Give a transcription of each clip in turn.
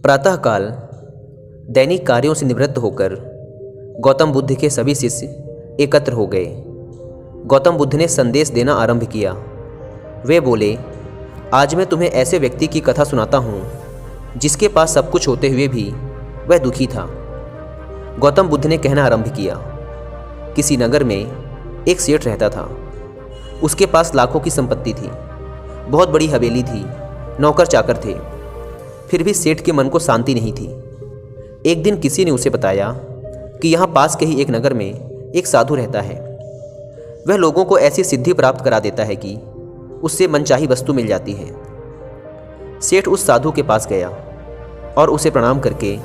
प्रातःकाल दैनिक कार्यों से निवृत्त होकर गौतम बुद्ध के सभी शिष्य एकत्र हो गए। गौतम बुद्ध ने संदेश देना आरंभ किया। वे बोले, आज मैं तुम्हें ऐसे व्यक्ति की कथा सुनाता हूँ जिसके पास सब कुछ होते हुए भी वह दुखी था। गौतम बुद्ध ने कहना आरंभ किया। किसी नगर में एक सेठ रहता था। उसके पास लाखों की संपत्ति थी, बहुत बड़ी हवेली थी, नौकर चाकर थे। फिर भी सेठ के मन को शांति नहीं थी। एक दिन किसी ने उसे बताया कि यहाँ पास के ही एक नगर में एक साधु रहता है। वह लोगों को ऐसी सिद्धि प्राप्त करा देता है कि उससे मनचाही वस्तु मिल जाती है। सेठ उस साधु के पास गया और उसे प्रणाम करके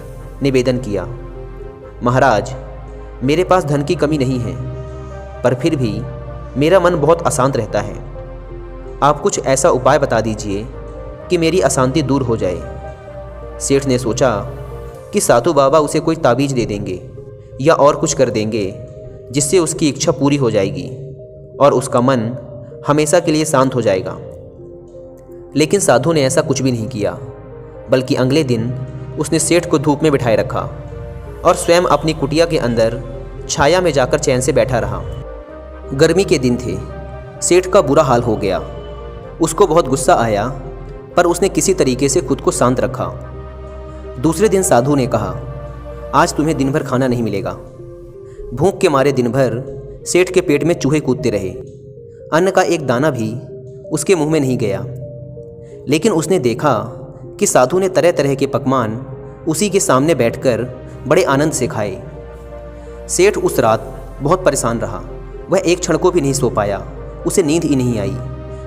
निवेदन किया, महाराज, मेरे पास धन की कमी नहीं है, पर फिर भी मेरा मन बहुत अशांत रहता है। आप कुछ ऐसा उपाय बता दीजिए कि मेरी अशांति दूर हो जाए। सेठ ने सोचा कि साधु बाबा उसे कोई ताबीज दे देंगे या और कुछ कर देंगे जिससे उसकी इच्छा पूरी हो जाएगी और उसका मन हमेशा के लिए शांत हो जाएगा। लेकिन साधु ने ऐसा कुछ भी नहीं किया, बल्कि अगले दिन उसने सेठ को धूप में बिठाए रखा और स्वयं अपनी कुटिया के अंदर छाया में जाकर चैन से बैठा रहा। गर्मी के दिन थे। सेठ का बुरा हाल हो गया। उसको बहुत गुस्सा आया, पर उसने किसी तरीके से खुद को शांत रखा। दूसरे दिन साधु ने कहा, आज तुम्हें दिन भर खाना नहीं मिलेगा। भूख के मारे दिन भर सेठ के पेट में चूहे कूदते रहे। अन्न का एक दाना भी उसके मुंह में नहीं गया। लेकिन उसने देखा कि साधु ने तरह तरह के पकवान उसी के सामने बैठकर बड़े आनंद से खाए। सेठ उस रात बहुत परेशान रहा। वह एक क्षण को भी नहीं सो पाया। उसे नींद ही नहीं आई।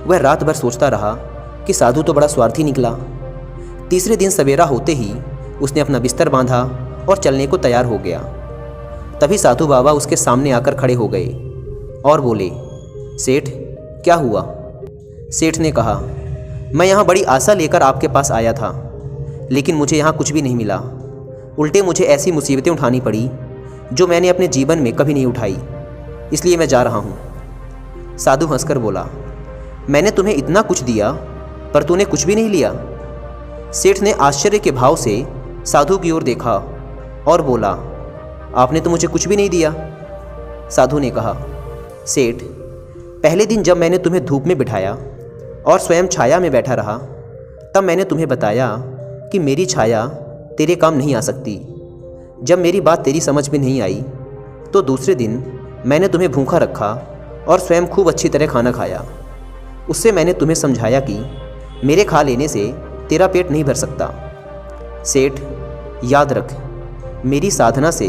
वह रात भर सोचता रहा कि साधु तो बड़ा स्वार्थी निकला। तीसरे दिन सवेरा होते ही उसने अपना बिस्तर बांधा और चलने को तैयार हो गया। तभी साधु बाबा उसके सामने आकर खड़े हो गए और बोले, सेठ, क्या हुआ? सेठ ने कहा, मैं यहाँ बड़ी आशा लेकर आपके पास आया था, लेकिन मुझे यहाँ कुछ भी नहीं मिला। उल्टे मुझे ऐसी मुसीबतें उठानी पड़ी जो मैंने अपने जीवन में कभी नहीं उठाई, इसलिए मैं जा रहा हूँ। साधु हंसकर बोला, मैंने तुम्हें इतना कुछ दिया पर तूने कुछ भी नहीं लिया। सेठ ने आश्चर्य के भाव से साधु की ओर देखा और बोला, आपने तो मुझे कुछ भी नहीं दिया। साधु ने कहा, सेठ, पहले दिन जब मैंने तुम्हें धूप में बिठाया और स्वयं छाया में बैठा रहा, तब मैंने तुम्हें बताया कि मेरी छाया तेरे काम नहीं आ सकती। जब मेरी बात तेरी समझ में नहीं आई तो दूसरे दिन मैंने तुम्हें भूखा रखा और स्वयं खूब अच्छी तरह खाना खाया। उससे मैंने तुम्हें समझाया कि मेरे खा लेने से तेरा पेट नहीं भर सकता। सेठ, याद रख, मेरी साधना से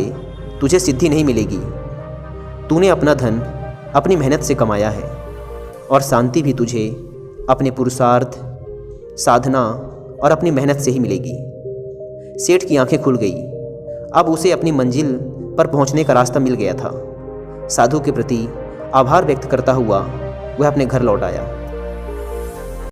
तुझे सिद्धि नहीं मिलेगी। तूने अपना धन अपनी मेहनत से कमाया है और शांति भी तुझे अपने पुरुषार्थ, साधना और अपनी मेहनत से ही मिलेगी। सेठ की आंखें खुल गई। अब उसे अपनी मंजिल पर पहुंचने का रास्ता मिल गया था। साधु के प्रति आभार व्यक्त करता हुआ वह अपने घर लौट आया।